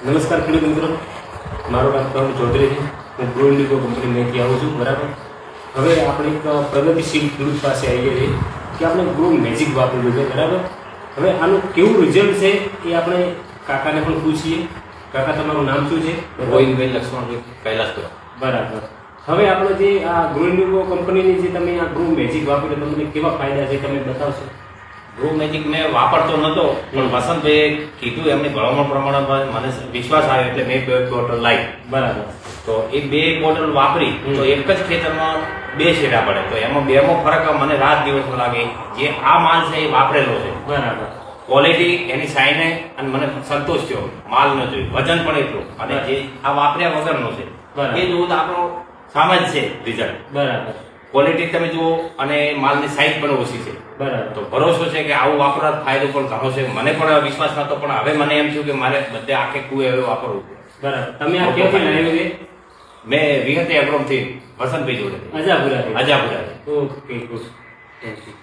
નમસ્કાર ખેડૂત મિત્રો, મારું નામ પ્રવીણ ચૌધરી છે. હું ગ્રો ઇન્ડિગો કંપનીમાંથી આવું છું. બરાબર. હવે આપણે એક પ્રગતિશીલ ખેડૂત પાસે આવીએ છીએ કે આપણે ગ્રો મેજિક વાપરેલું છે. બરાબર. હવે આનું કેવું રિઝલ્ટ છે એ આપણે કાકાને પણ પૂછીએ. કાકા, તમારું નામ શું છે? ગોવિંદભાઈ લક્ષ્મણભાઈ કૈલાસપુર. બરાબર. હવે આપણે જે આ ગ્રો ઇન્ડિગો કંપનીની જે તમે આ ગ્રો મેજિક વાપર્યું, તમને કેવા ફાયદા છે તમે બતાવશો? ગ્રો મેજિક મેં વાપરતો નતો, પણ વસંતભાઈએ કીધું એમની ભલામણ પ્રમાણે મને વિશ્વાસ આવ્યો એટલે મેં 2 બોટલ લાવી. બરાબર. તો એ 2 બોટલ વાપરી તો એક જ ખેતરમાં 2 છેડા પડે, તો એમાં 2માં ફરક મને રાત દિવસમાં લાગે. જે આ માલ છે એ વાપરેલો છે. બરાબર. ક્વોલિટી એની સાઈને અને મને સંતોષ થયો. માલ ન જોયું, વજન પણ એટલું, અને જે આ વાપર્યા વગરનો છે એ જોવું તો આપણો સામાજ છે રિઝલ્ટ. બરાબર. ક્વોલિટી તમે જુઓ અને માલની સાઈઝ પણ ઓછી છે. બરાબર. તો ભરોસો છે કે આવું વાપરવા ફાયદો પણ ઘણો છે. મને પણ વિશ્વાસ નતો, પણ હવે મને એમ થયું કે મારે બધે આખે કુએ હવે વાપરવું. બરાબર. તમે આ ક્યાંથી લાવ્યું છે? મેં વિહતે અગ્રોમથી વસંતભાઈ જોડે. Ajapura. Ajapura. Okay, good. Thank you.